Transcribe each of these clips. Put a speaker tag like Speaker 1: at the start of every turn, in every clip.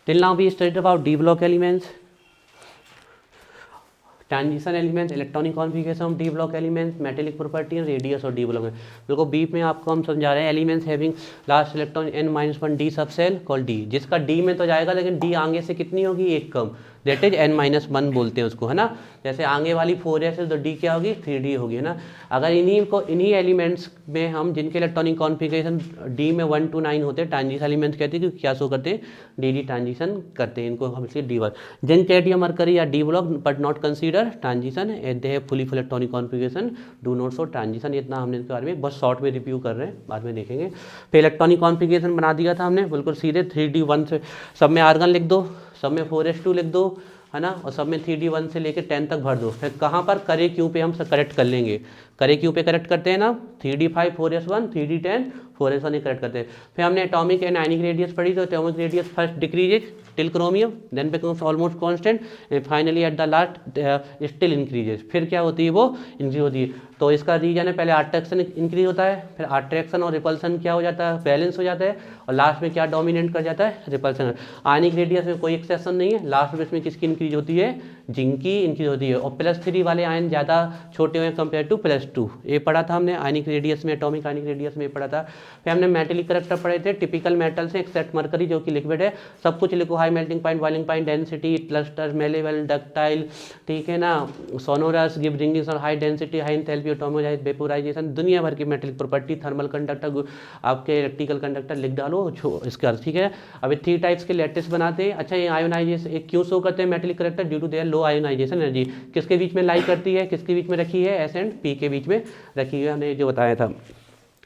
Speaker 1: Till now we studied about d block elements, transition elements, electronic configuration of D block elements, metallic property and radius और D block में। बिल्कुल बीच में आपको हम समझा रहे हैं elements having last electron n-1 D सब सेल कॉल डी, जिसका डी में तो जाएगा लेकिन डी आगे से कितनी होगी, एक कम, दैट इज n-1 बोलते हैं उसको, है ना। जैसे आगे वाली 4s है तो डी क्या होगी, 3d होगी, है ना। अगर इन्हीं एलिमेंट्स में हम जिनके इलेक्ट्रॉनिक कॉन्फ़िगरेशन डी में 1 to 9 होते हैं, ट्रांजिशन एलिमेंट्स कहते हैं, क्योंकि क्या शो करते हैं, डी ट्रांजिशन करते हैं, इनको हम इसलिए D work. Zinc cadmium mercury या D block but not consider transition and they have fully electronic configuration do not show transition. इतना हमने इसके बारे में बस शॉर्ट में रिव्यू कर रहे हैं, बाद में देखेंगे। फिर इलेक्ट्रॉनिक कॉन्फ़िगरेशन बना दिया था हमने बिल्कुल सीधे 3d1 से, सब में आर्गन लिख दो, सब में 4s2 लिख दो, है ना, और सब में 3d1 से लेकर 10 तक भर दो। फिर कहाँ पर करे क्यू पे हम करेक्ट कर लेंगे, करे क्यू पे करेक्ट करते हैं ना, 3d5 4s1 3d10 4s1 ही करेक्ट करते हैं। फिर हमने एटॉमिक एंड आयनिक रेडियस पढ़ी, तो atomic radius first decreases till chromium, then becomes almost constant and finally at the last still increases. फिर क्या होती है, वो इंक्रीज होती है। तो इसका रीजन है, पहले अट्रैक्शन इंक्रीज होता है, फिर अट्रैक्शन और रिपल्सन क्या हो जाता है, बैलेंस हो जाता है, और लास्ट में क्या डोमिनेट कर जाता है, रिपल्सन। आयनिक रेडियस में कोई एक्सेप्शन नहीं है, लास्ट में इसमें किसकी इंक्रीज होती है, जिंक की इंक्रीज होती है। और +3 वाले आयन ज़्यादा छोटे हुए कंपेयर टू +2, ये पढ़ा था हमने आयनिक रेडियस में, एटॉमिक आयनिक रेडियस में पढ़ा था। फिर हमने मेटेलिक करैक्टर पढ़े थे, टिपिकल मेटल से एक्सेप्ट मरकरी जो कि लिक्विड है, सब कुछ लिखो, high melting point, boiling point, density, cluster, malleable, ductile, ठीक है ना, सोनोरस, गिव रिंगिंग और high density, high enthalpy, atomic vaporisation, दुनिया भर की मेटेलिक प्रॉपर्टी, थर्मल कंडक्टर, आपके इलेक्ट्रिकल कंडक्टर लिख डालो इसका, ठीक है। अभी 3 टाइप्स के लैटिस बनाते हैं। अच्छा, ये आयोनाइजेशन क्यों शो करते हैं metallic character, due to their low ionisation energy. किसके बीच में लाई करती है, किसके बीच में रखी है, एस एंड पी के बीच में रखी है, हमने जो बताया था।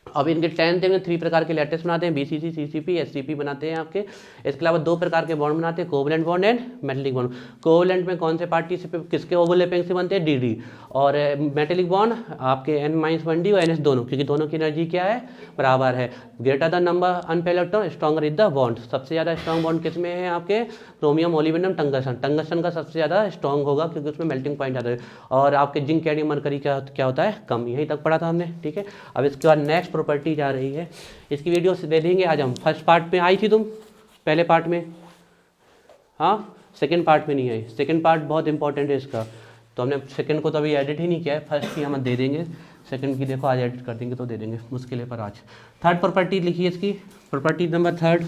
Speaker 1: अब इनके 10 में 3 प्रकार के लैटिस बनाते हैं, बीसीसी, सीसीपी, एससीपी बनाते हैं आपके। इसके अलावा 2 प्रकार के बॉन्ड बनाते हैं, covalent bond and metallic bond. Covalent में कौन से पार्टिसिपेट किसके ओवरलैपिंग से बनते हैं, डी, और मेटेलिक बॉन्ड आपके n-1d और ns दोनों, क्योंकि दोनों की एनर्जी क्या है, बराबर है। Greater the number unpaired electron stronger is the bond. सबसे ज़्यादा स्ट्रॉन्ग बॉन्ड किस में है आपके, क्रोमियम, मोलिब्डेनम, टंगस्टन। टंगस्टन का सबसे ज़्यादा स्ट्रॉन्ग होगा क्योंकि उसमें मेल्टिंग पॉइंट ज़्यादा है, और आपके जिंक, कैडमियम, मरकरी क्या होता है, कम। यहीं तक पढ़ा था हमने, ठीक है। अब इसके बाद नेक्स्ट प्रॉपर्टी जा रही है, इसकी वीडियो दे देंगे आज हम। फर्स्ट पार्ट में आई थी तुम, पहले पार्ट में, हाँ, सेकंड पार्ट में नहीं आई। सेकंड पार्ट बहुत इंपॉर्टेंट है इसका, तो हमने सेकंड को तो अभी एडिट ही नहीं किया है, फर्स्ट की हम दे देंगे, सेकंड की देखो आज एडिट कर देंगे तो दे देंगे, मुश्किल है पर आज। थर्ड प्रॉपर्टी लिखिए इसकी, property number third,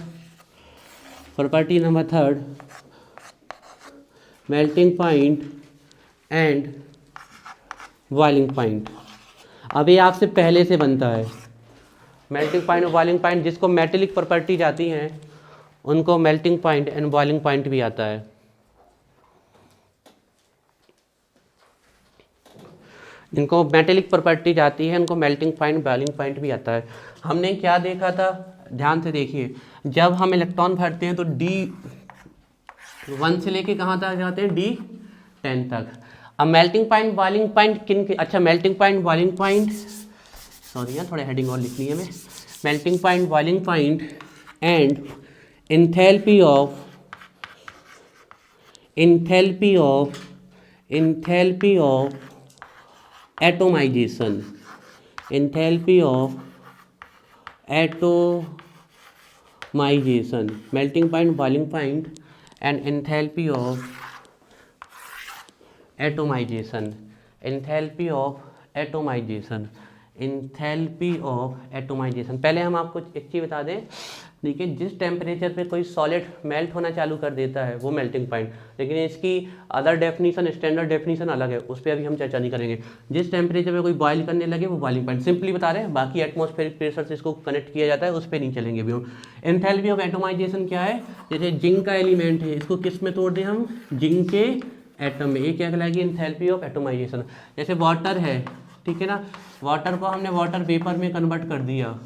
Speaker 1: melting point and boiling point. अब ये आपसे पहले से बनता है, मेल्टिंग पॉइंट और बॉइलिंग पॉइंट, जिसको मेटेलिक प्रॉपर्टी जाती हैं उनको melting point and boiling point भी आता है। इनको मेटेलिक प्रॉपर्टी जाती है, इनको मेल्टिंग पॉइंट, बॉइलिंग पॉइंट भी आता है। हमने क्या देखा था, ध्यान से देखिए, जब हम इलेक्ट्रॉन भरते हैं तो D1 से लेके कहाँ तक जाते हैं, D10 तक। अब मेल्टिंग पॉइंट, बॉइलिंग पॉइंट किन के, अच्छा melting point, boiling point, sorry यार थोड़ा हेडिंग और लिखनी है मैं, melting point, boiling point and enthalpy of atomisation, melting point, boiling point and enthalpy of atomisation, पहले हम आपको एक चीज़ बता दें, देखिए जिस टेम्परेचर पे कोई सॉलिड मेल्ट होना चालू कर देता है वो मेल्टिंग पॉइंट, लेकिन इसकी अदर डेफिनीशन, स्टैंडर्ड डेफिनीशन अलग है, उस पर अभी हम चर्चा नहीं करेंगे। जिस टेम्परेचर पे कोई बॉयल करने लगे वो बॉइलिंग पॉइंट, सिंपली बता रहे हैं, बाकी एटमॉस्फेरिक प्रेशर से इसको कनेक्ट किया जाता है, उस पर नहीं चलेंगे अभी हम। एंथैल्पी ऑफ एटोमाइजेशन क्या है, जैसे जिंक का एलिमेंट है, इसको किस में तोड़ दें हम, जिंक के एटम में, ये क्या कहलाएगी, एंथैल्पी ऑफ एटोमाइजेशन। जैसे वाटर है, ठीक है ना, वाटर को हमने वाटर वेपर में कन्वर्ट कर दिया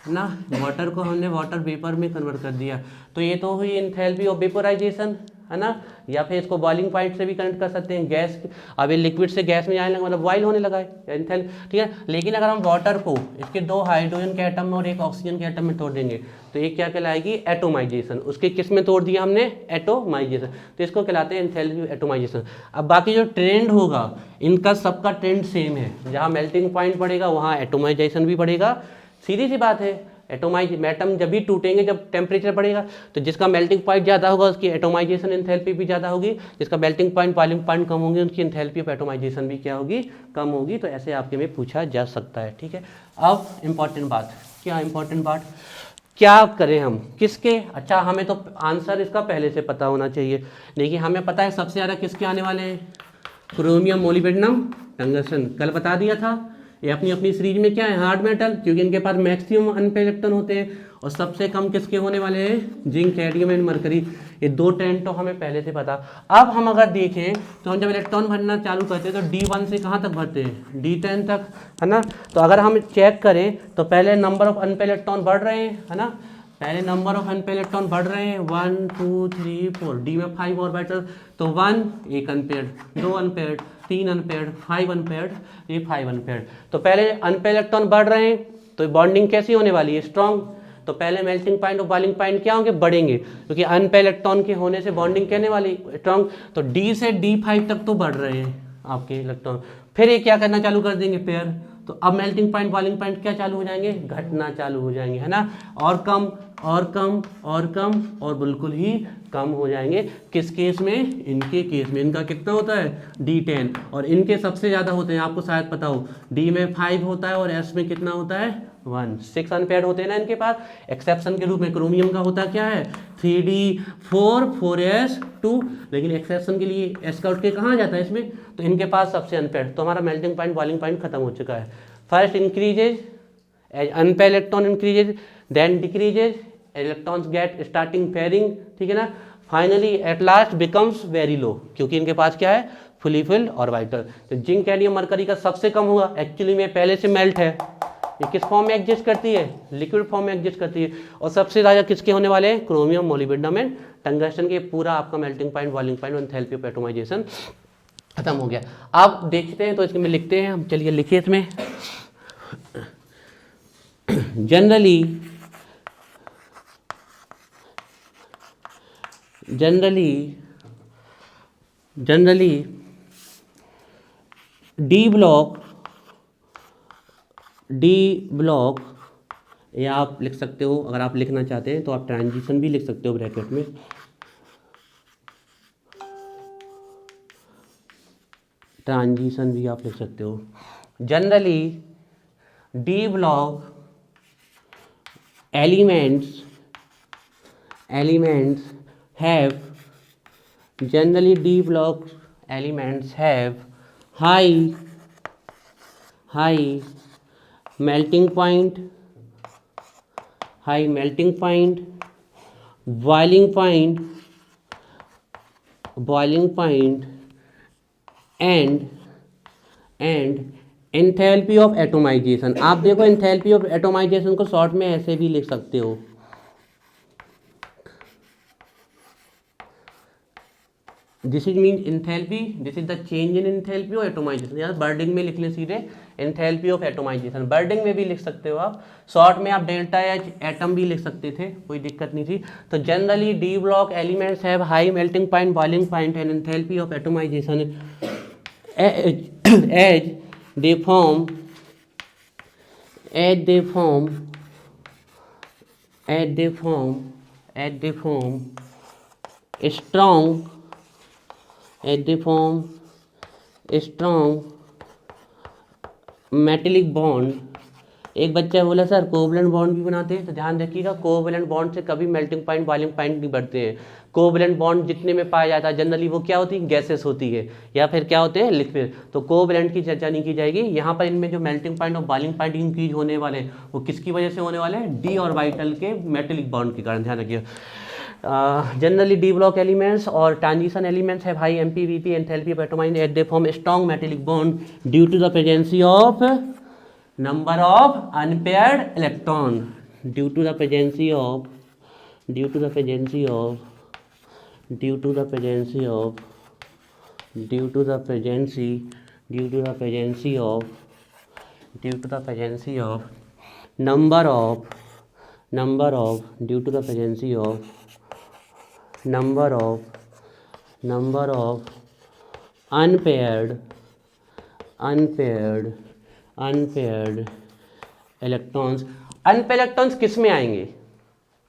Speaker 1: ना, वाटर को हमने वाटर वेपर में कन्वर्ट कर दिया, तो ये तो हुई एंथैल्पी ऑफ वेपोराइजेशन, है ना। या फिर इसको बॉइलिंग पॉइंट से भी कनेक्ट कर सकते हैं, गैस, अब ये लिक्विड से गैस में जाने लगा मतलब बॉइल होने लगा है एंथैल, ठीक है। लेकिन अगर हम वाटर को इसके 2 हाइड्रोजन के एटम में और 1 ऑक्सीजन के एटम में तोड़ देंगे तो ये क्या कहलाएगी, एटोमाइजेशन। उसके किस में तोड़ दिया हमने, एटोमाइजेशन, तो इसको कहलाते हैं एंथैल्पी एटोमाइजेशन। अब बाकी जो ट्रेंड होगा इनका सबका ट्रेंड सेम है, जहाँ मेल्टिंग पॉइंट बढ़ेगा वहाँ एटोमाइजेशन भी बढ़ेगा, सीधी सी बात है। एटम जब भी टूटेंगे जब टेम्परेचर बढ़ेगा, तो जिसका मेल्टिंग पॉइंट ज़्यादा होगा उसकी एटोमाइजेशन एंथैल्पी भी ज़्यादा होगी, जिसका मेल्टिंग पॉइंट बॉइलिंग पॉइंट कम होंगे उनकी एंथैल्पी ऑफ एटोमाइजेशन भी क्या होगी, कम होगी। तो ऐसे आपके में पूछा जा सकता है, ठीक है। अब इम्पॉर्टेंट बात, क्या इंपॉर्टेंट बात, क्या करें हम किसके, अच्छा हमें तो आंसर इसका पहले से पता होना चाहिए। देखिए हमें पता है सबसे ज़्यादा किसके आने वाले हैं, क्रोमियम, मोलिब्डेनम, टंगस्टन, कल बता दिया था। ये अपनी अपनी सीरीज में क्या है, हार्ड मेटल, क्योंकि इनके पास मैक्सिमम अनपेड इलेक्ट्रॉन होते हैं। और सबसे कम किसके होने वाले हैं, जिंक, कैडमियम एंड मरकरी। ये दो टेंट तो हमें पहले से पता। अब हम अगर देखें तो हम जब इलेक्ट्रॉन भरना चालू करते हैं तो D1 से कहाँ तक भरते हैं, D10 तक, है ना। तो अगर हम चेक करें तो पहले नंबर ऑफ अनपेड इलेक्ट्रॉन बढ़ रहे हैं, है ना, पहले नंबर ऑफ अनपेड इलेक्ट्रॉन बढ़ रहे हैं 1 2 3 4, डी में 5 ऑर्बिटल, तो 1 एक अनपेड, 2 अनपेड, 3 अनपेड, 5 अनपेड, ये 5 अनपेड। तो पहले अनपेड इलेक्ट्रॉन बढ़ रहे हैं तो बॉन्डिंग कैसी होने वाली है, स्ट्रॉन्ग। तो पहले मेल्टिंग पॉइंट और बॉइलिंग पॉइंट क्या होंगे, बढ़ेंगे, क्योंकि अनपेड इलेक्ट्रॉन के होने से बॉन्डिंग कहने वाली स्ट्रॉन्ग। तो डी से D5 तक तो बढ़ रहे हैं आपके इलेक्ट्रॉन। फिर ये क्या करना चालू कर देंगे, पेयर। तो अब मेल्टिंग पॉइंट बॉइलिंग पॉइंट क्या चालू हो जाएंगे, घटना चालू हो जाएंगे, है ना, और कम और कम और कम और बिल्कुल ही कम हो जाएंगे। किस केस में, इनके केस में। इनका कितना होता है, D10, और इनके सबसे ज़्यादा होते हैं, आपको शायद पता हो, D में 5 होता है और S में कितना होता है, 1। 6 अनपेड होते हैं ना इनके पास। एक्सेप्शन के रूप में क्रोमियम का होता क्या है, 3D4 4S2, लेकिन एक्सेप्शन के लिए S का उठ के कहाँ जाता है इसमें, तो इनके पास सबसे अनपेड। तो हमारा मेल्टिंग पॉइंट बॉइलिंग पॉइंट खत्म हो चुका है। First increases as unpaired electron increases, then decreases, electrons get starting pairing, ठीक है ना, finally at last becomes very low, क्योंकि इनके पास क्या है, फुली फिल्ड ऑर्बिटल। तो जिंक, कैडमियम, मरकरी का सबसे कम हुआ, एक्चुअली में पहले से मेल्ट है। ये किस फॉर्म में एग्जिस्ट करती है, लिक्विड फॉर्म में एग्जिस्ट करती है। और सबसे ज़्यादा किसके होने वाले हैं, क्रोमियम, मोलिब्डेनम एंड टंगस्टन के। पूरा आपका मेल्टिंग पॉइंट बॉइलिंग पॉइंट और एंथैल्पी ऑफ एटोमाइजेशन खत्म हो गया। आप देखते हैं तो इसमें लिखते हैं हम, चलिए लिखिए इसमें। जनरली डी ब्लॉक, या आप लिख सकते हो, अगर आप लिखना चाहते हैं तो आप ट्रांजिशन भी लिख सकते हो ब्रैकेट में। ट्रांजिशन भी आप लिख सकते हो। Generally D block elements have generally D block elements have high melting point, boiling point and enthalpy of atomisation. आप देखो एंथैल्पी ऑफ एटोमाइजेशन को शॉर्ट में ऐसे भी लिख सकते हो, this is mean enthalpy, this is the change in enthalpy of atomisation. या बर्डिंग में लिख ले सीधे, एंथैल्पी ऑफ एटोमाइजेशन। बर्डिंग में भी लिख सकते हो आप, शॉर्ट में आप डेल्टा एच एटम भी लिख सकते थे, कोई दिक्कत नहीं थी। तो generally D block elements have high melting point, boiling point and enthalpy of atomisation as they form strong metallic bond. एक बच्चा बोला सर कोवलेंट बॉन्ड भी बनाते हैं, तो ध्यान रखिएगा कोवलेंट बॉन्ड से कभी मेल्टिंग पॉइंट बॉइलिंग पॉइंट नहीं बढ़ते हैं। कोवलेंट बॉन्ड जितने में पाया जाता है जनरली वो क्या होती है, गैसेस होती है, या फिर क्या होते हैं, लिक्विड। तो कोवलेंट की चर्चा नहीं की जाएगी यहाँ पर। इनमें जो मेल्टिंग पॉइंट और बॉइलिंग पॉइंट इंक्रीज होने वाले हैं वो किसकी वजह से होने वाले हैं, डी ऑर्बिटल के मेटेलिक बॉन्ड के कारण, ध्यान रखिए। जनरली डी ब्लॉक एलिमेंट्स और transition elements have high MP BP enthalpy of atomization at they form strong metallic bond due to the presence of number of unpaired electron, due to the presence of number of unpaired electrons. Unpaired electrons किस में आएंगे?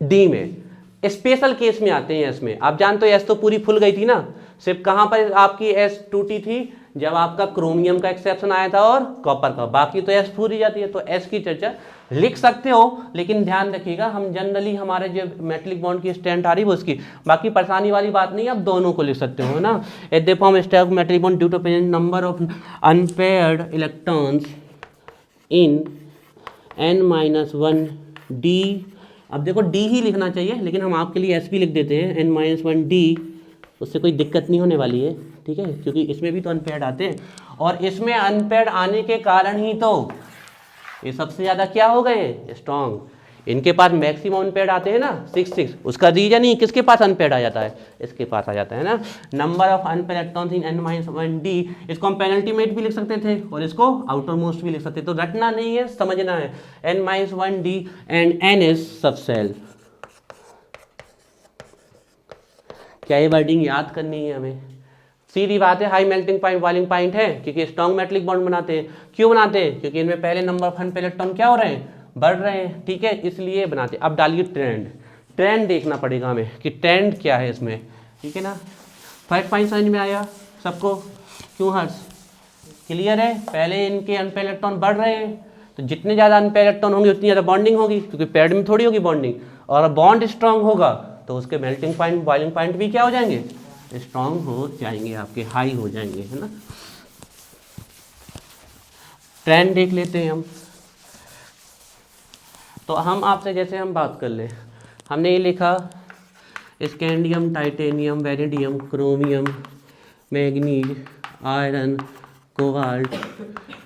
Speaker 1: D में, special case में आते हैं। इसमें आप जानते हो एस तो पूरी फुल गई थी ना, सिर्फ कहाँ पर आपकी एस टूटी थी? जब आपका क्रोमियम का एक्सेप्शन आया था और कॉपर का, बाकी तो एस पूरी जाती है। तो एस की चर्चा लिख सकते हो, लेकिन ध्यान रखिएगा हम जनरली हमारे जो मेटलिक बॉन्ड की स्ट्रेंथ आ रही है वो उसकी, बाकी परेशानी वाली बात नहीं है, आप दोनों को लिख सकते हो ना। At the form step metallic bond due to present number of unpaired electrons in n-1 D. अब देखो डी ही लिखना चाहिए, लेकिन हम आपके लिए एस भी लिख देते हैं n-1 डी, उससे कोई दिक्कत नहीं होने वाली है, ठीक है, क्योंकि इसमें भी तो अनपेयर्ड आते हैं, और इसमें अनपेयर्ड आने के कारण ही तो ये सबसे ज़्यादा क्या हो गए? स्ट्रॉन्ग। इनके पास मैक्सिमम अनपेयर्ड आते हैं ना 6, उसका रीजन ही किसके पास अनपेयर्ड आ जाता है? इसके पास आ जाता है ना। Number of unpaired electrons in n-1 D, इसको हम पेनल्टीमेट भी लिख सकते थे और इसको आउटर मोस्ट भी लिख सकते थे, तो रटना नहीं है, समझना है। n-1 D and n is subshell. क्या ये वर्डिंग याद करनी है हमें? सीधी बात है, high melting point boiling point है, क्योंकि स्ट्रॉन्ग मेटलिक बॉन्ड बनाते हैं। क्यों बनाते हैं? क्योंकि इनमें पहले नंबर ऑफ अनपेयर्ड इलेक्ट्रॉन क्या हो रहे हैं? बढ़ रहे हैं, ठीक है, इसलिए बनाते हैं। अब डालिए ट्रेंड, ट्रेंड देखना पड़ेगा हमें कि ट्रेंड क्या है इसमें, ठीक है ना। फर्स्ट पॉइंट समझ में आया सबको? क्यों हर्ष? क्लियर है? पहले इनके अनपेयर्ड इलेक्ट्रॉन बढ़ रहे हैं, तो जितने ज़्यादा अनपेयर्ड इलेक्ट्रॉन होंगे उतनी ज़्यादा बॉन्डिंग होगी, क्योंकि पेयर्ड में थोड़ी होगी बॉन्डिंग, और बॉन्ड स्ट्रांग होगा तो उसके मेल्टिंग पॉइंट बॉइलिंग पॉइंट भी क्या हो जाएंगे? स्ट्रांग हो जाएंगे, आपके हाई हो जाएंगे, है ना। ट्रेंड देख लेते हैं हम। तो हम आपसे जैसे हम बात कर ले, हमने ये लिखा scandium, titanium, vanadium, chromium, manganese, iron, cobalt,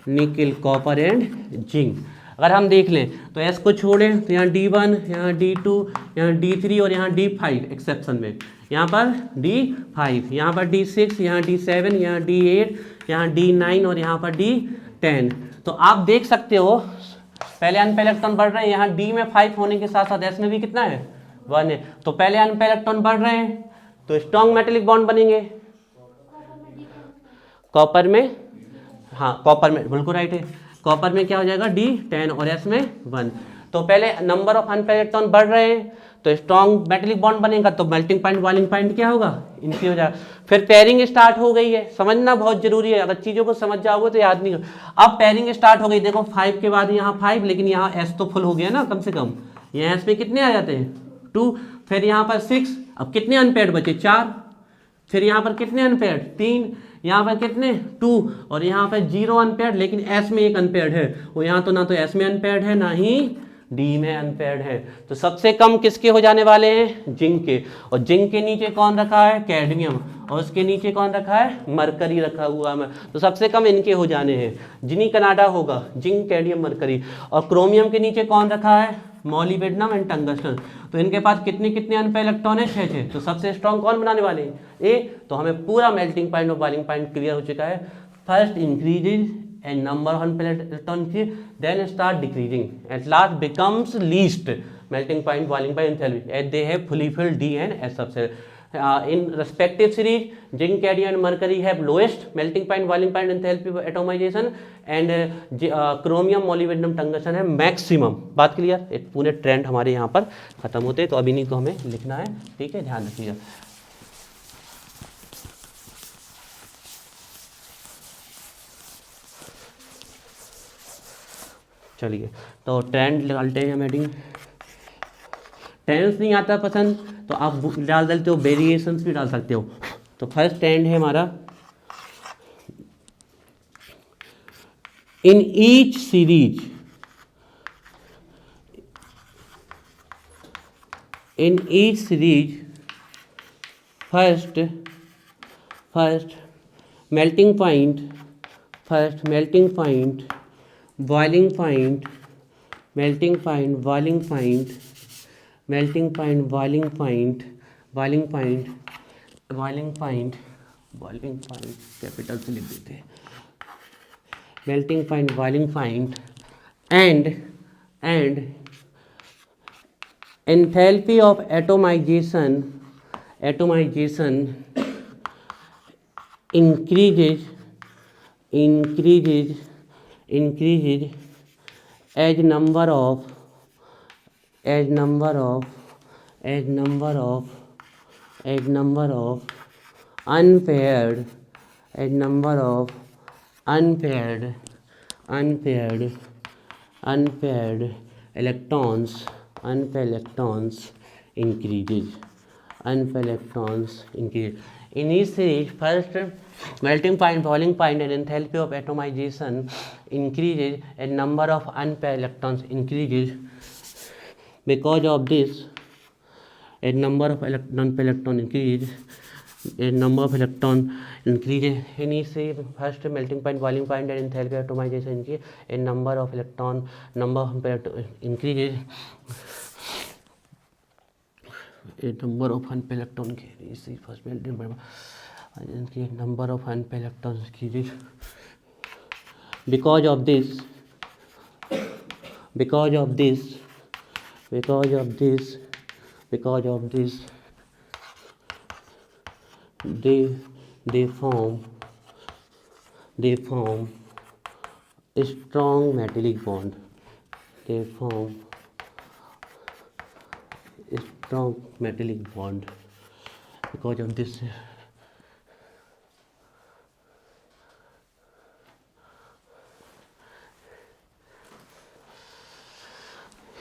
Speaker 1: निकल, कॉपर एंड जिंक। अगर हम देख लें तो एस को छोड़ें तो यहाँ D1, यहाँ D2, यहाँ D3 और यहाँ D5 एक्सेप्शन में, यहाँ पर D5, यहाँ पर D6, यहाँ D7, यहाँ D8, यहाँ D9 और यहाँ पर D10। तो आप देख सकते हो पहले अनपेयर्ड इलेक्ट्रॉन बढ़ रहे हैं, यहाँ D में 5 होने के साथ साथ S में भी कितना है? 1 है। तो पहले अनपेयर्ड इलेक्ट्रॉन बढ़ रहे हैं तो स्ट्रॉन्ग मेटेलिक बॉन्ड बनेंगे। कॉपर में, हाँ कॉपर में बिल्कुल राइट है, कॉपर में क्या हो जाएगा? D10 और S में 1। तो पहले नंबर ऑफ अनपेयर्ड इलेक्ट्रॉन बढ़ रहे हैं तो स्ट्रॉन्ग मेटेलिक बॉन्ड बनेगा, तो मेल्टिंग पॉइंट बॉइलिंग पॉइंट क्या होगा? इनकी हो जाएगा। फिर पेयरिंग स्टार्ट हो गई है, समझना बहुत जरूरी है, अगर चीज़ों को समझ जाओगे तो याद नहीं। अब पेयरिंग स्टार्ट हो गई, देखो 5 के बाद यहाँ 5, लेकिन यहाँ S तो फुल हो गया ना कम से कम, यहाँ S में कितने आ जाते हैं? 2, फिर यहाँ पर 6, अब कितने अनपेयर्ड बचे? 4, फिर यहाँ पर कितने अनपेयर्ड? 3, यहाँ पर कितने? 2, और यहाँ पर 0 अनपेयर्ड, लेकिन S में एक अनपेयर्ड है, वो यहाँ तो ना तो S में अनपेयर्ड है ना ही D में अनपेयर्ड है। तो सबसे कम किसके हो जाने वाले हैं? जिंक के। और जिंक के नीचे कौन रखा है? कैडमियम। और उसके नीचे कौन रखा है? मरकरी रखा हुआ है। तो सबसे कम इनके हो जाने हैं, जिनी कनाडा होगा, जिंक, कैडमियम, मरकरी। और क्रोमियम के नीचे कौन रखा है? Molybdenum and tungsten. तो इनके पास कितने कितने अनपेयर्ड इलेक्ट्रॉन है? 6। तो सबसे स्ट्रॉन्ग कौन बनाने वाले हैं? ए। तो हमें पूरा मेल्टिंग पॉइंट और बॉइलिंग पॉइंट क्लियर हो चुका है। First increases and number of unpaired electron then start decreasing, at last becomes least melting point, boiling point, enthalpy, as they have fully filled D and S subcell. In respective series, zinc, cadmium and mercury have lowest melting point, boiling point, enthalpy, atomization, and chromium, molybdenum, tungsten है maximum। बात clear? एक पूरे trend हमारे यहाँ पर खत्म होते हैं, तो अभी नहीं को हमें लिखना है, ठीक है, ध्यान रखिएगा। चलिए तो ट्रेंड डालते हैं हम हेडिंग। टेंस नहीं आता पसंद तो आप डाल देते हो, वेरिएशंस भी डाल सकते हो। तो फर्स्ट ट्रेंड है हमारा, इन each series, in each series first melting point, boiling point, melting point, boiling point, melting point, boiling point, boiling point, boiling point, boiling point capital से लिख देते हैं, melting point, boiling point, and enthalpy of atomization increases as number of as number of as number of as number of unpaired as number of unpaired unpaired unpaired electrons increases unpaired electrons increase. In each series, first melting point, boiling point, and enthalpy of atomization increases, and number of unpaired electrons increases. Because of this, a number of unpaired electron increases. A number of electron increases. In each series, first melting point, boiling point, and enthalpy of atomization increases. A number of unpaired increases. A number of unpaired electron increases. First melting point, number of unpaired electrons increases. Because of this, they form a strong metallic bond. They form a strong metallic bond. Because of this,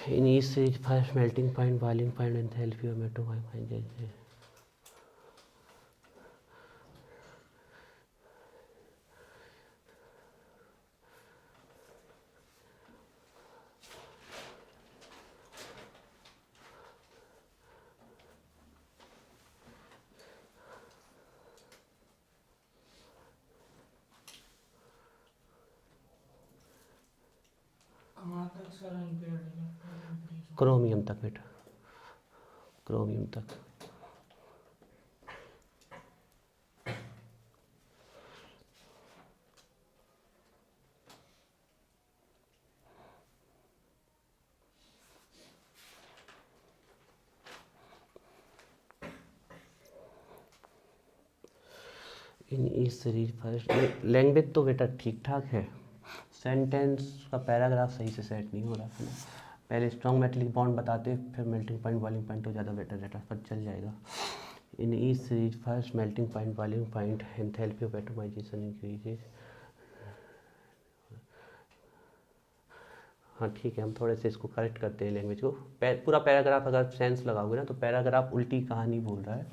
Speaker 1: in each stage, first melting point, boiling point, enthalpy of atomization. Chromium तक बेटा, chromium तक। इन इस series first language तो बेटा ठीक ठाक है, sentence का पैराग्राफ सही से सेट नहीं हो रहा है ना। पहले स्ट्रॉन्ग मेटलिक बॉन्ड बताते फिर मेल्टिंग पॉइंट बॉइलिंग पॉइंट तो ज़्यादा बेटर रहता, पर चल जाएगा। In each series first melting point boiling point enthalpy of atomisation increases. हाँ ठीक है, हम थोड़े से इसको करेक्ट करते हैं लैंग्वेज को। पूरा पैराग्राफ अगर सेंस लगाओगे ना तो पैराग्राफ उल्टी कहानी बोल रहा है।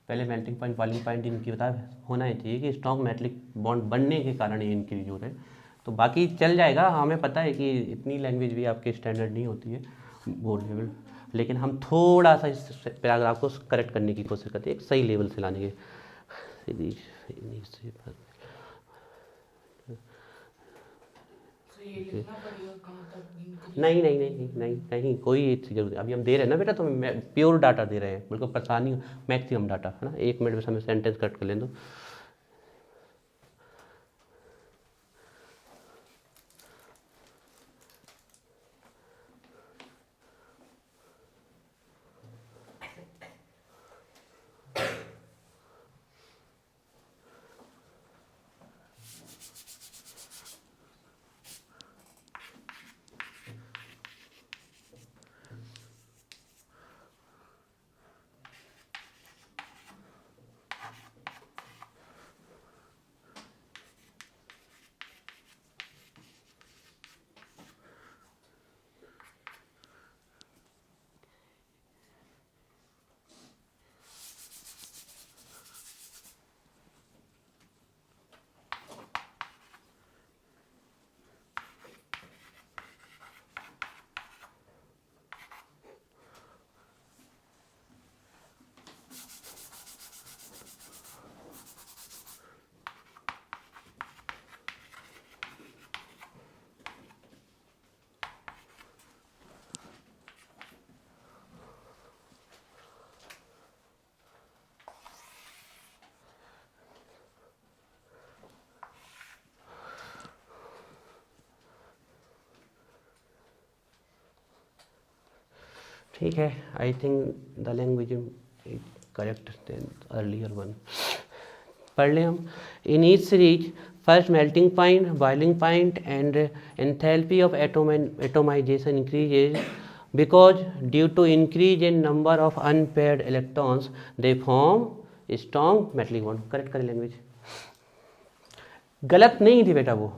Speaker 1: पहले मेल्टिंग पॉइंट बॉइलिंग पॉइंट इनकी बता होना ही चाहिए कि स्ट्रॉन्ग मेटलिक बॉन्ड बनने के कारण ये इंक्रीज हो रहे हैं, तो बाकी चल जाएगा। हमें पता है कि इतनी लैंग्वेज भी आपके स्टैंडर्ड नहीं होती है बोर्ड लेवल, लेकिन हम थोड़ा सा इस पैराग्राफ को करेक्ट करने की कोशिश करते हैं, एक सही लेवल से लाने के। नहीं नहीं नहीं नहीं नहीं नहीं कोई जरूरत अभी हम दे रहे हैं ना बेटा, तो प्योर डाटा दे रहे हैं, बिल्कुल परेशानी मैक्सिमम डाटा है ना। 1 मिनट में हमें सेंटेंस कट कर लें दो। ठीक है, I think the language is correct then earlier one. पढ़ लें हम। In each series first melting point, boiling point, and enthalpy of atomization increases because due to increase in number of unpaired electrons they form strong metallic bond. Correct करें language, गलत नहीं थी बेटा वो,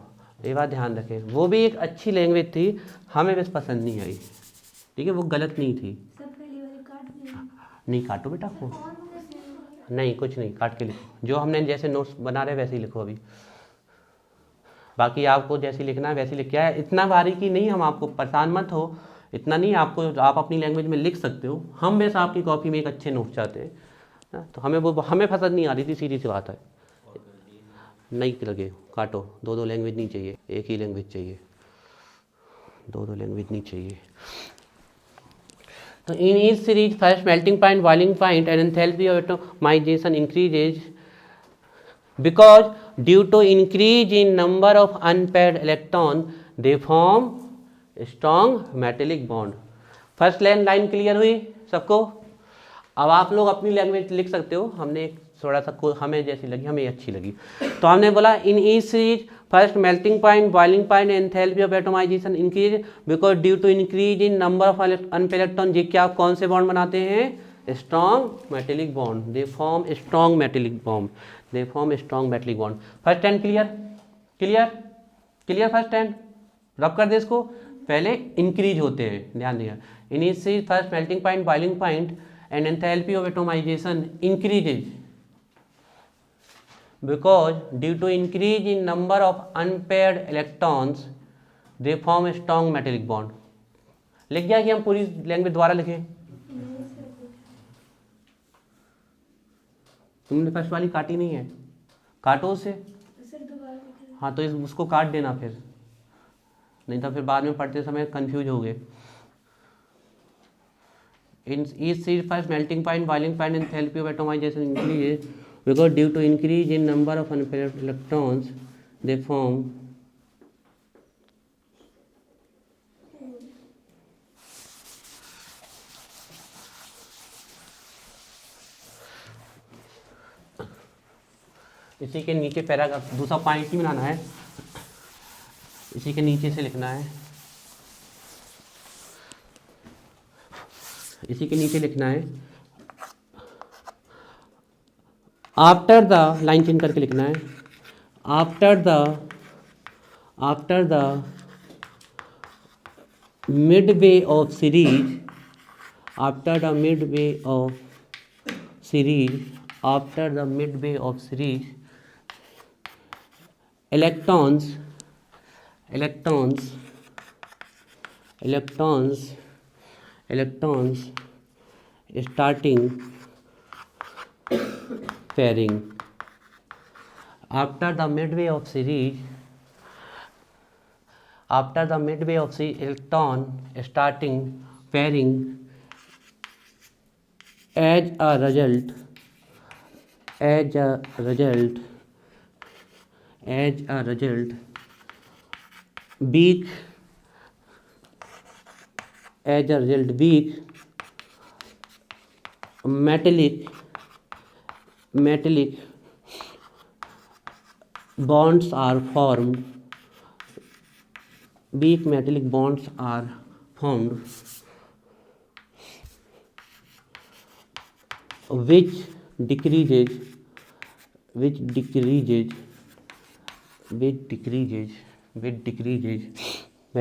Speaker 1: ये बात ध्यान रखें, वो भी एक अच्छी लैंग्वेज थी, हमें बस पसंद नहीं आई, ठीक है, वो गलत नहीं थी। नहीं काटो बेटा फोन, नहीं कुछ नहीं, काट के लिखो, जो हमने जैसे नोट्स बना रहे वैसे ही लिखो अभी, बाकी आपको जैसे लिखना है वैसे लिख, क्या है इतना बारीकी नहीं, हम आपको परेशान मत हो, इतना नहीं, आपको आप अपनी लैंग्वेज में लिख सकते हो, हम बस आपकी कॉपी में एक अच्छे नोट्स चाहते हैं ना, तो हमें पसंद नहीं आ रही थी, सीधी सी बात है, नहीं लगे काटो, दो लैंग्वेज नहीं चाहिए, एक ही लैंग्वेज चाहिए, दो लैंग्वेज नहीं चाहिए। तो in each series first melting point, boiling point and enthalpy of atomisation increases because due to increase in number of unpaired electron they form strong metallic bond। First line clear हुई सबको? अब आप लोग अपनी language लिख सकते हो, हमने थोड़ा सा हमें जैसी लगी, हमें अच्छी लगी, तो हमने बोला in each series first melting point, boiling point, enthalpy of atomisation increase because due to increase in number of unpaired electron, ये क्या कौन से बॉन्ड बनाते हैं? Strong metallic bond, they form strong metallic bond, they form strong metallic bond. First and clear, clear clear, first and rub कर दे इसको, पहले increase होते हैं, ध्यान दिया, initial first melting point, boiling point and enthalpy of atomisation increases because due to increase in number of unpaired electrons they form a strong metallic bond। लिख गया कि हम पूरी लैंग्वेज दोबारा लिखें? तुमने फर्स्ट वाली काटी नहीं है, काटो उसे, हाँ तो उसको काट देना फिर, नहीं तो फिर बाद में पढ़ते समय कंफ्यूज हो गए। In each series first melting point, boiling point, and enthalpy of atomization increases because due to increase in number of unpaired electrons they form इसी के नीचे पैराग्राफ दूसरा पॉइंट ही बनाना है, इसी के नीचे से लिखना है, इसी के नीचे लिखना है, आफ्टर द, लाइन चेंज करके लिखना है, after the midway of series, after the midway of series, after the midway of series, electrons starting pairing, after the midway of series, after the midway of the electron starting pairing, as a result weak metallic bonds are formed, weak metallic bonds are formed which decreases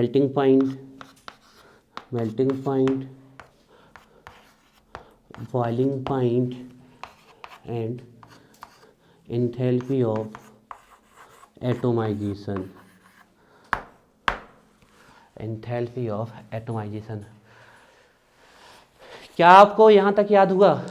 Speaker 1: melting point, boiling point and enthalpy of atomization, क्या आपको यहाँ तक याद हुआ?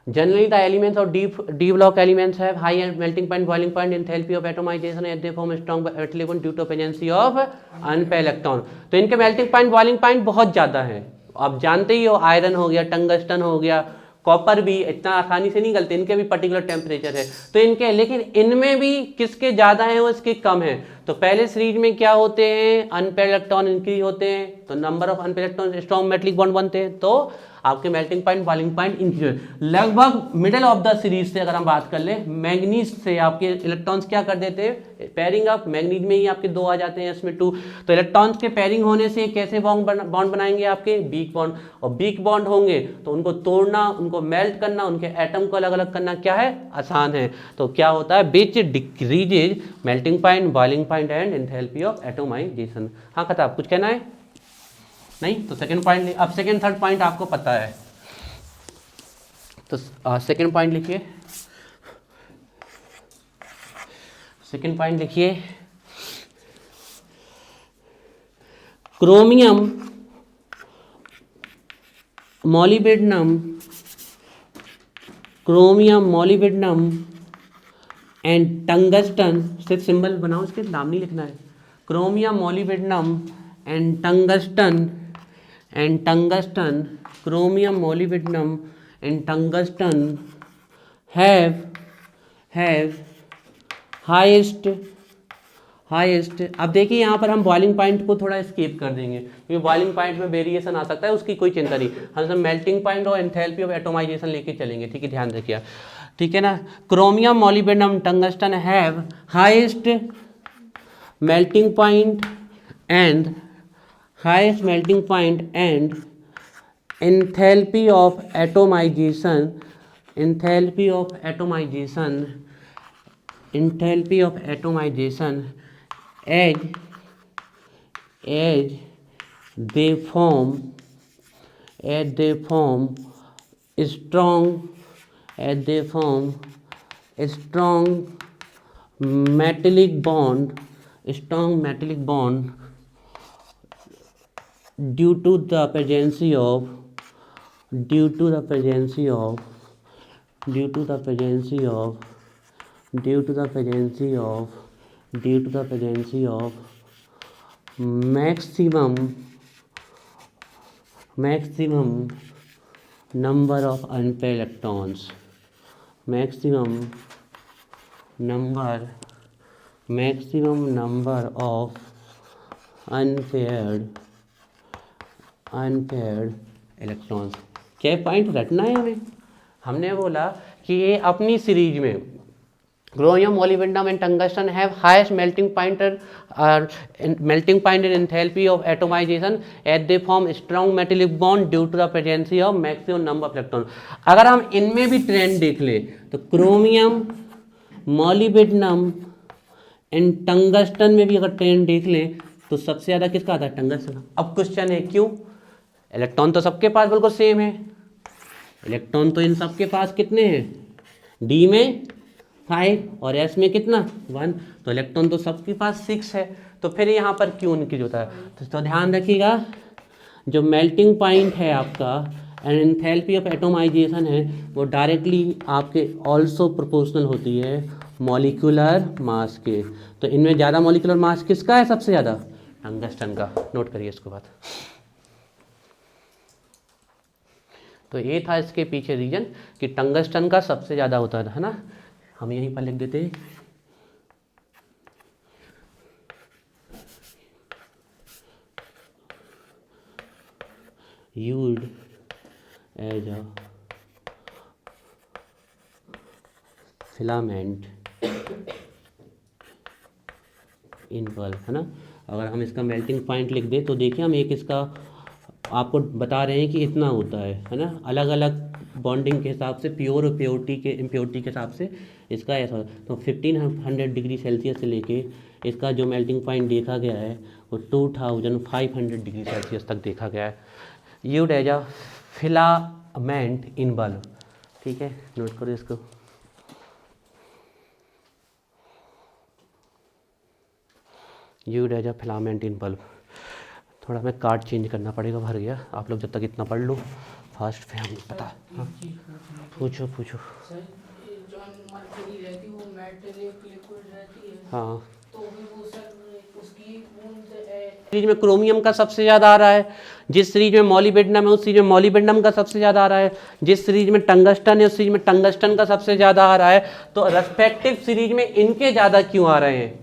Speaker 1: Generally the elements of d block elements have high melting point, boiling point, enthalpy of atomization and they form strong metallic bond due to presence of unpaired electron। तो इनके melting point, boiling point बहुत ज़्यादा है, आप जानते ही हो, iron हो गया, टंगस्टन हो गया, कॉपर भी इतना आसानी से नहीं गलते, इनके भी पर्टिकुलर टेम्परेचर है, तो इनके, लेकिन इनमें भी किसके ज़्यादा हैं और इसके कम हैं, तो पहले सीरीज में क्या होते हैं, अनपेयर इलेक्ट्रॉन इंक्रीज होते हैं, तो number of unpaired electron strong metallic bond बनते हैं, तो आपके melting point boiling point increase. लगभग मिडिल ऑफ द सीरीज से अगर हम बात कर लें, मैग्नीज से आपके इलेक्ट्रॉन्स क्या कर देते हैं, पेयरिंग अप, मैग्नीज में ही आपके 2 आ जाते हैं, इसमें 2, तो इलेक्ट्रॉन्स के पेयरिंग होने से कैसे बॉन्ड बनाएंगे आपके, वीक बॉन्ड, और वीक बॉन्ड होंगे तो उनको तोड़ना, उनको मेल्ट करना, उनके एटम को अलग अलग करना क्या है, आसान है। तो क्या होता है, विच decreases melting point boiling point and enthalpy of atomisation. हाँ खताब कुछ कहना है, नहीं तो सेकंड पॉइंट। अब सेकंड थर्ड पॉइंट आपको पता है, तो सेकंड पॉइंट लिखिए, सेकंड पॉइंट लिखिए, chromium molybdenum, chromium molybdenum and tungsten, सिर्फ सिंबल बनाओ, इसके नाम नहीं लिखना है, chromium molybdenum and tungsten chromium molybdenum and tungsten have highest। अब देखिए यहाँ पर हम बॉइलिंग पॉइंट को थोड़ा स्किप कर देंगे क्योंकि बॉइलिंग पॉइंट में वेरिएशन आ सकता है, उसकी कोई चिंता नहीं, हम सब मेल्टिंग पॉइंट और एंथैल्पी ऑफ एटोमाइजेशन लेके चलेंगे, ठीक है, ध्यान रखिए, ठीक है ना। Chromium molybdenum tungsten have highest melting point and enthalpy of atomization as they form strong metallic bond due to the presence of maximum number of unpaired electrons, maximum number of unpaired electrons. क्या point रटना है हमें, हमने बोला कि ये अपनी series में chromium molybdenum and tungsten have highest melting point and enthalpy of atomisation at they form strong metallic bond due to the presence of maximum number of electron. अगर हम इनमें भी ट्रेंड देख लें तो क्रोमियम मॉलिब्डेनम एंड टंगस्टन में भी अगर ट्रेंड देख लें तो सबसे ज़्यादा किसका आता है, टंगस्टन। अब क्वेश्चन है क्यों, इलेक्ट्रॉन तो सबके पास बिल्कुल सेम है, इलेक्ट्रॉन तो इन सबके पास कितने हैं, डी में 5 और एस में कितना 1, तो इलेक्ट्रॉन तो सबके पास 6 है, तो फिर यहाँ पर क्यों इंक्रीज होता है। तो ध्यान रखिएगा, जो मेल्टिंग पॉइंट है आपका एंड एंथैल्पी ऑफ एटोमाइजेशन है वो डायरेक्टली आपके ऑल्सो प्रोपोर्शनल होती है मॉलिक्यूलर मास के। तो इनमें ज़्यादा मॉलिक्यूलर मास किसका है, सबसे ज़्यादा टंगस्टन का, नोट करिए इसको बात। तो ये था इसके पीछे रीजन कि टंगस्टन का सबसे ज़्यादा होता है ना, हम यहीं पर लिख देते हैं used as a filament in bulb, है ना। अगर हम इसका मेल्टिंग पॉइंट लिख दें तो देखिए हम एक इसका आपको बता रहे हैं कि इतना होता है ना, अलग अलग बॉन्डिंग के हिसाब से, प्योर और प्योरिटी के इम्प्योरिटी के हिसाब से इसका ऐसा। तो 1500 डिग्री सेल्सियस से लेके इसका जो मेल्टिंग पॉइंट देखा गया है वो 2500 डिग्री सेल्सियस तक देखा गया है। Used as a filament in bulb, ठीक है, नोट करो इसको। Used as a filament in bulb. थोड़ा मैं कार्ड चेंज करना पड़ेगा, भर गया, आप लोग जब तक इतना पढ़ लो फास्ट पे, हम पता। हाँ पूछो। हाँ सीरीज में क्रोमियम का सबसे ज़्यादा आ रहा है, जिस सीरीज में मॉलिब्डेनम है उस सीरीज में मॉलिब्डेनम का सबसे ज़्यादा आ रहा है, जिस सीरीज में टंगस्टन है उस सीरीज में टंगस्टन का सबसे ज़्यादा आ रहा है। तो रेस्पेक्टिव सीरीज में इनके ज़्यादा क्यों आ रहे हैं,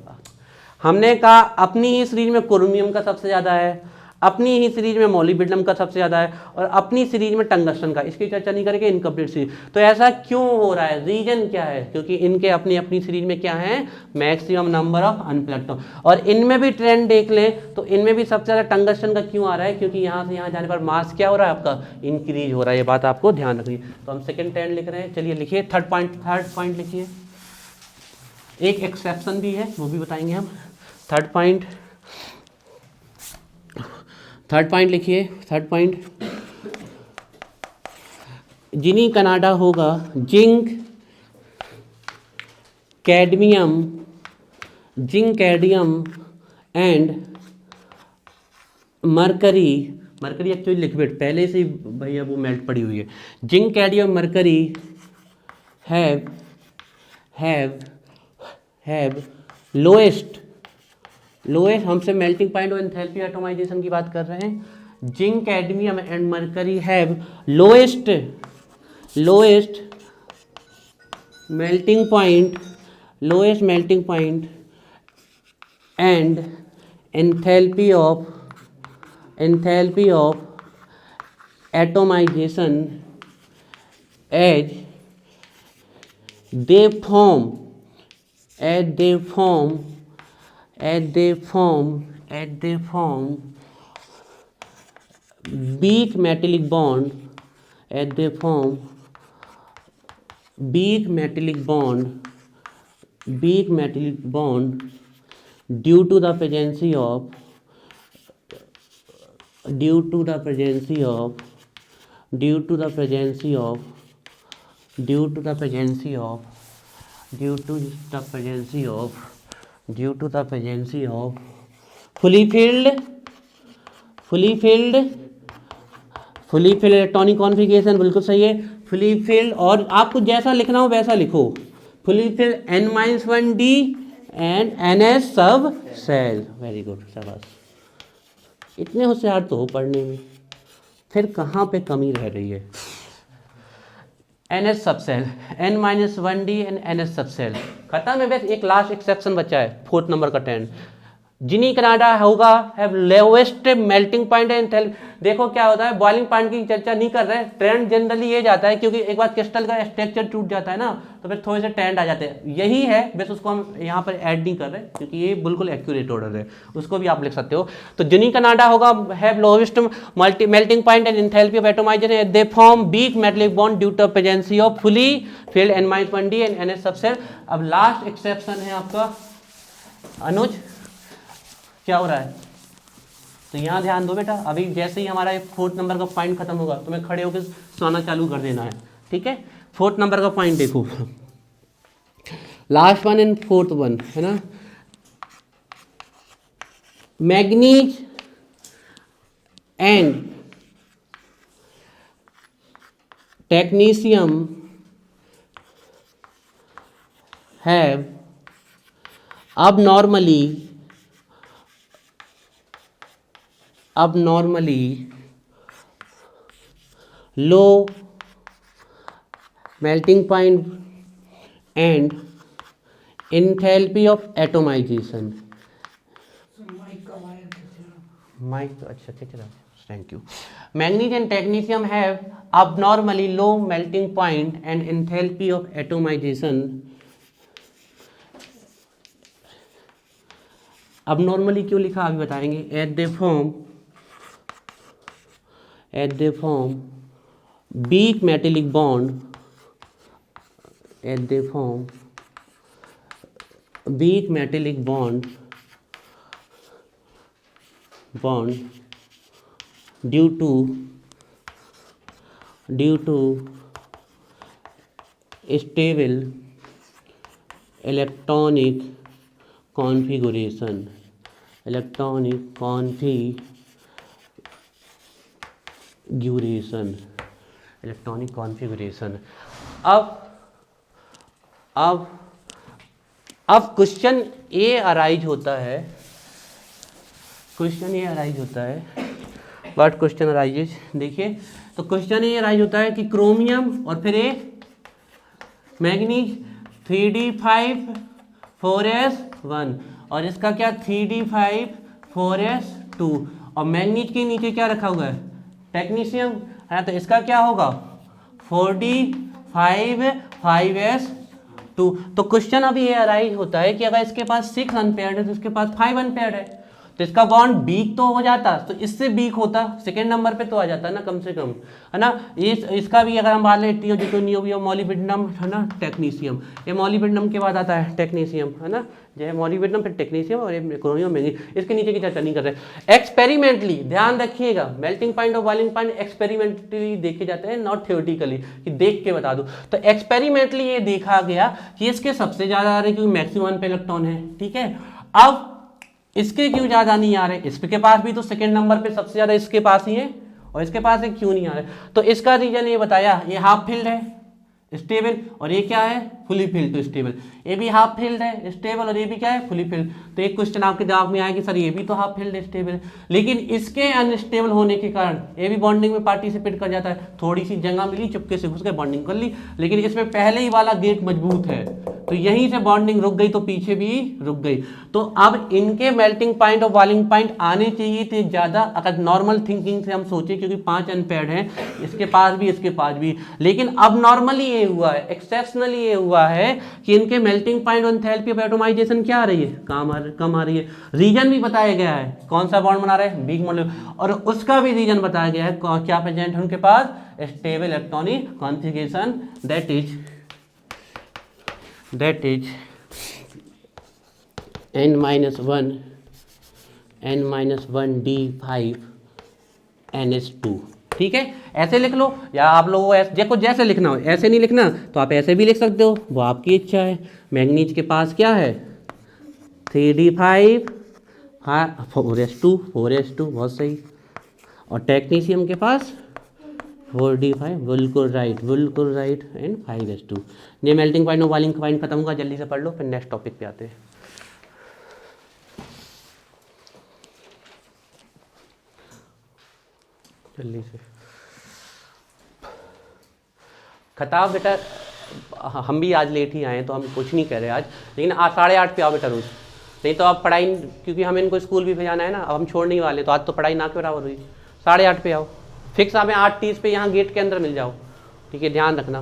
Speaker 1: हमने कहा अपनी ही सीरीज में क्रोमियम का सबसे ज़्यादा है, अपनी ही सीरीज में मोलिब्डेनम का सबसे ज़्यादा है, और अपनी सीरीज में टंगस्टन का, इसकी चर्चा नहीं करेंगे, इनकम्प्लीट सीरीज। तो ऐसा क्यों हो रहा है, रीजन क्या है? क्योंकि इनके अपनी अपनी सीरीज में क्या है, मैक्सिमम नंबर ऑफ अनप्लग्ड। और इनमें भी ट्रेंड देख लें तो इनमें भी सबसे ज़्यादा टंगस्टन का क्यों आ रहा है, क्योंकि यहाँ से यहाँ जाने पर मास क्या हो रहा है आपका, इंक्रीज हो रहा है। ये बात आपको ध्यान रखनी है। तो हम सेकेंड ट्रेंड लिख रहे हैं। चलिए लिखिए थर्ड पॉइंट लिखिए। एक एक्सेप्शन भी है, वो भी बताएंगे हम। थर्ड पॉइंट लिखिए। थर्ड पॉइंट, जिनी कनाडा होगा zinc cadmium and mercury actually liquid पहले से ही भैया वो मेल्ट पड़ी हुई है। Zinc cadmium mercury have lowest हमसे मेल्टिंग पॉइंट और एंथैल्पी एटोमाइजेशन की बात कर रहे हैं। Zinc cadmium and mercury have lowest melting point and enthalpy of atomisation as they form weak metallic bond due to the presence of fully filled electronic configuration, बिल्कुल सही है। Fully field, और आपको जैसा लिखना हो वैसा लिखो। Fully filled N-1D and NS सब सेल। वेरी गुड, शाबाश। इतने होशियार तो हो पढ़ने में, फिर कहाँ पे कमी रह रही है। NS सब सेल, N-1D एंड NS सब सेल खत्म है। बस एक लास्ट एक्सेप्शन बचा है, फोर्थ नंबर का ट्रेंड। जिनी कनाडा होगा have lowest melting point and देखो क्या होता है, बॉइलिंग पॉइंट की चर्चा नहीं कर रहे हैं। ट्रेंड जनरली ये जाता है, क्योंकि एक बार क्रिस्टल का स्ट्रक्चर टूट जाता है ना, तो फिर थोड़े से ट्रेंड आ जाते हैं। यही है, बस उसको हम यहाँ पर ऐड नहीं कर रहे, क्योंकि ये बिल्कुल एक्यूरेट ऑर्डर है, उसको भी आप लिख सकते हो। तो जिनी कनाडा होगा have lowest melting point and enthalpy of atomisation, they form weak metallic bond due to presence of fully filled N-1D and NS subshell. अब लास्ट एक्सेप्शन है आपका अनुज, क्या हो रहा है, तो यहाँ ध्यान दो बेटा। अभी जैसे ही हमारा फोर्थ नंबर का पॉइंट खत्म होगा, तुम्हें खड़े होकर सोना चालू कर देना है, ठीक है। फोर्थ नंबर का पॉइंट देखो, last one and fourth one है ना। Manganese and technetium have abnormally low melting point and enthalpy of atomization. Mic अच्छा चला, thank you. Manganese and technetium have abnormally low melting point and enthalpy of atomization. abnormally क्यों लिखा अभी बताएंगे। at they form weak metallic bond due to stable electronic configuration अब question ये arise होता है, व्हाट क्वेश्चन अराइजेज, देखिए। तो क्वेश्चन ये अराइज होता है कि क्रोमियम और फिर ये मैग्नीज 3D5 4S1 और इसका क्या 3d5 4s2 और मैग्नीज के नीचे क्या रखा हुआ है टेक्नीशियम है, तो इसका क्या होगा 4d5 5s2। तो क्वेश्चन अभी ये अराइज होता है कि अगर इसके पास 6 अनपेयर्ड है तो इसके पास 5 अनपेयर्ड है, तो इसका बॉन्ड वीक तो हो जाता, तो इससे वीक होता सेकेंड नंबर पे तो आ जाता ना कम से कम, है ना। इसका भी अगर हम बात लेते हैं जो नियोबियम मॉलिब्डेनम है ना टेक्नीशियम, ये मॉलिब्डेनम के बाद आता है टेक्नीशियम, है ना, जो मॉलिब्डेनम फिर टेक्नीशियम और ये क्रोमियम मैंगनीज, इसके नीचे की चर्चा नहीं कर रहे। एक्सपेरिमेंटली ध्यान रखिएगा, मेल्टिंग पॉइंट और बॉइलिंग पॉइंट एक्सपेरिमेंटली देखे जाते हैं, नॉट थ्योरेटिकली कि देख के बता दूं। तो एक्सपेरिमेंटली ये देखा गया कि इसके सबसे ज्यादा आ रहे क्योंकि मैक्सिमम पे इलेक्ट्रॉन है, ठीक है। अब इसके क्यों ज्यादा नहीं आ रहे, इसके पास भी तो सेकंड नंबर पे सबसे ज्यादा इसके पास ही है और इसके पास है, क्यों नहीं आ रहे, तो इसका रीजन ये बताया, ये हाफ फील्ड है स्टेबल और ये क्या है फुली फील्ड, तो स्टेबल, ये भी हाफ फील्ड है स्टेबल और ये भी क्या है फुली फील्ड। तो एक क्वेश्चन आपके दिमाग में आया कि सर ये भी तो हाफ फील्ड है स्टेबल, लेकिन इसके अनस्टेबल होने के कारण ये भी बॉन्डिंग में पार्टिसिपेट कर जाता है, थोड़ी सी जगह मिली चुपके से घुस के बॉन्डिंग कर ली, लेकिन इसमें पहले ही वाला गेट मजबूत है तो यहीं से बॉन्डिंग रुक गई तो पीछे भी रुक गई। तो अब इनके मेल्टिंग पॉइंट और बॉइलिंग पॉइंट आने चाहिए थे ज़्यादा, अगर नॉर्मल थिंकिंग से हम सोचें, क्योंकि 5 अनपेयर्ड हैं इसके पास भी इसके पास भी, लेकिन अब नॉर्मली ये हुआ है, एक्सेप्शनली ये हुआ है कि इनके मेल्टिंग पॉइंट और एंथैल्पी ऑफ एटोमाइजेशन क्या आ रही है, कम आ रही है। रीजन भी बताया गया है, कौन सा बॉन्ड बना रहा है वीक बॉन्ड, और उसका भी रीजन बताया गया है, क्या प्रेजेंट है उनके पास stable electronic configuration, that is n-1d5ns2, ठीक है। ऐसे लिख लो या आप लोगों को देखो जैसे लिखना हो, ऐसे नहीं लिखना तो आप ऐसे भी लिख सकते हो, वो आपकी इच्छा है। मैग्नीज के पास क्या है 3d5 4s2 बहुत सही, और टेक्नीशियम के पास 4d5 बिल्कुल राइट एंड 5s2। ये मेल्टिंग पॉइंट और बॉइलिंग पॉइंट खत्म हुआ, जल्दी से पढ़ लो फिर नेक्स्ट टॉपिक पे आते हैं। जल्दी से खताब बेटा, हम भी आज लेट ही आए तो हम कुछ नहीं कह रहे आज, लेकिन आज 8:30 पे आओ बेटा रोज, नहीं तो आप पढ़ाई, क्योंकि हम इनको स्कूल भी भेजाना है ना, अब हम छोड़ने ही वाले, तो आज तो पढ़ाई ना के बराबर हुई। 8:30 पे आओ, फिक्स हमें 8:30 पे यहाँ गेट के अंदर मिल जाओ, ठीक है, ध्यान रखना,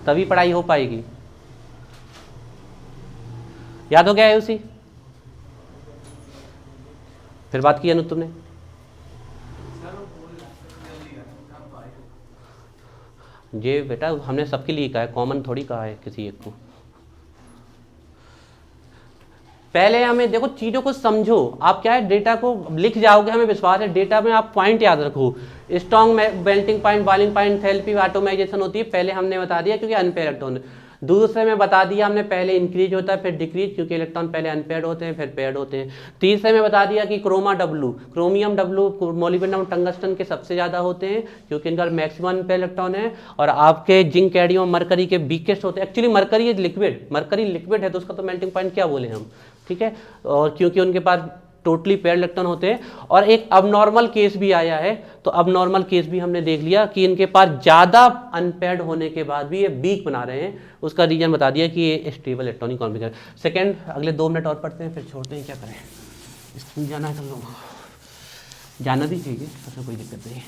Speaker 1: तभी पढ़ाई हो पाएगी। याद हो गया है उसी, फिर बात की अनु तुमने, ये बेटा हमने सबके लिए कहा है, कॉमन थोड़ी कहा है किसी एक को। पहले हमें देखो चीज़ों को समझो, आप क्या है डेटा को लिख जाओगे, हमें विश्वास है डेटा में आप पॉइंट याद रखो। Strong melting point, boiling point, enthalpy, atomisation होती है, पहले हमने बता दिया क्योंकि अनपेयर्ड इलेक्ट्रॉन। दूसरे में बता दिया हमने पहले इंक्रीज होता है फिर डिक्रीज, क्योंकि इलेक्ट्रॉन पहले अनपेयर्ड होते हैं फिर पेयर्ड होते हैं। तीसरे में बता दिया कि क्रोमियम डब्लू मोलिब्डेनम टंगस्टन के सबसे ज़्यादा होते हैं क्योंकि इनका मैक्सिमम अनपेयर्ड इलेक्ट्रॉन है, और आपके जिंक, कैडमियम, मरकरी के वीकेस्ट होते हैं। एक्चुअली मरकरी लिक्विड है तो उसका तो मेल्टिंग पॉइंट क्या बोले हम, ठीक है, और क्योंकि उनके पास टोटली पेयर्ड इलेक्ट्रॉन होते हैं। और एक अबनॉर्मल केस भी आया है, तो अबनॉर्मल केस भी हमने देख लिया कि इनके पास ज़्यादा अनपेयर्ड होने के बाद भी ये वीक बना रहे हैं, उसका रीजन बता दिया कि ये स्टेबल इलेक्ट्रॉनिक कॉन्फिगरेशन। सेकंड, अगले 2 मिनट और पढ़ते हैं फिर छोड़ते हैं, क्या करें, स्कूल जाना है, लोगों को जाना भी चाहिए, ऐसा कोई दिक्कत नहीं है,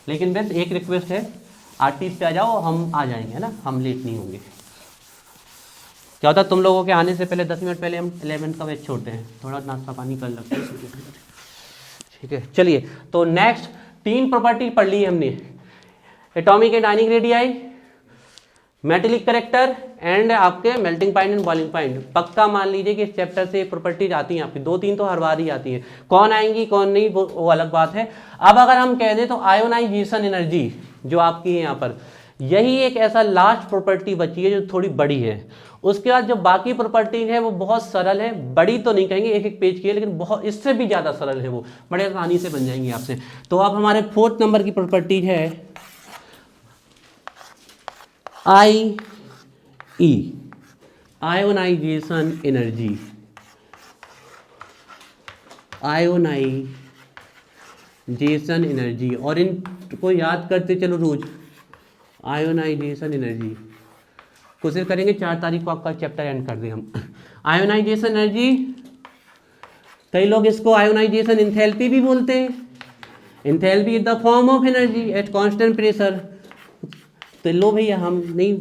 Speaker 1: लेकिन बस एक रिक्वेस्ट है 8:30 पे आ जाओ, हम आ जाएंगे, है ना, हम लेट नहीं होंगे। क्या होता है तुम लोगों के आने से पहले 10 मिनट पहले हम 11 का बैच छोड़ते हैं, थोड़ा नाश्ता पानी कर लगता है, ठीक है। चलिए, तो नेक्स्ट 3 प्रॉपर्टी पढ़ ली हमने, atomic and ionic radii, metallic character and आपके melting point and boiling point. पक्का मान लीजिए कि इस चैप्टर से प्रॉपर्टीज आती हैं आपकी, 2-3 तो हर बार ही आती हैं, कौन आएंगी कौन नहीं वो अलग बात है। अब अगर हम कह दें तो आयोनाइजेशन एनर्जी जो आपकी है यहाँ पर, यही एक ऐसा लास्ट प्रॉपर्टी बची है जो थोड़ी बड़ी है। उसके बाद जो बाकी प्रॉपर्टीज है वो बहुत सरल है, बड़ी तो नहीं कहेंगे, एक पेज की है, लेकिन बहुत इससे भी ज़्यादा सरल है, वो बड़े आसानी से बन जाएंगी आपसे। तो अब हमारे 4th नंबर की प्रॉपर्टीज है आयोनाइजेशन एनर्जी। आयोनाइजेशन एनर्जी, और इनको याद करते चलो रोज, आयोनाइजेशन एनर्जी। कोशिश करेंगे 4 तारीख को आपका चैप्टर एंड कर दें हम। आयोनाइजेशन एनर्जी, कई लोग इसको आयोनाइजेशन इंथैल्पी भी बोलते हैं। Enthalpy is the form of energy at constant pressure. तो लो भैया, हम नहीं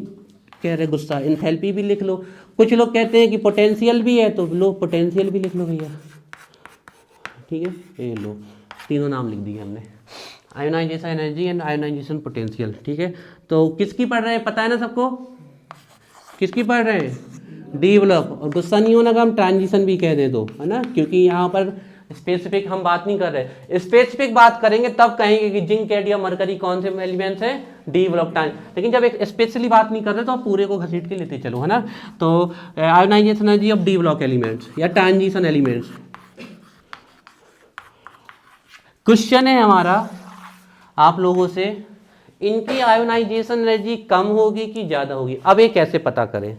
Speaker 1: कह रहे गुस्सा, इंथैल्पी भी लिख लो। कुछ लोग कहते हैं कि पोटेंशियल भी है, तो लो पोटेंशियल भी लिख लो भैया, ठीक है। ये लो तीनों नाम लिख दिए हमने, ionisation energy and ionisation potential, ठीक है। तो किसकी पढ़ रहे हैं, पता है ना सबको, किसकी पढ़ रहे हैं, डी ब्लॉक। और गुस्सा नहीं होना का हम ट्रांजिशन भी कह दे दो, है ना, क्योंकि यहाँ पर स्पेसिफिक हम बात नहीं कर रहे। स्पेसिफिक बात करेंगे तब कहेंगे कि जिंक, कैडमियम, मरकरी कौन से एलिमेंट्स हैं, डी ब्लॉक टाइम। लेकिन जब एक स्पेशली बात नहीं कर रहे तो आप पूरे को घसीट के लेते चलो, है ना। तो ionisation energy of D block elements या ट्रांजिशन एलिमेंट्स। क्वेश्चन है हमारा आप लोगों से, इनकी आयोनाइजेशन एनर्जी कम होगी कि ज़्यादा होगी। अब ये कैसे पता करें,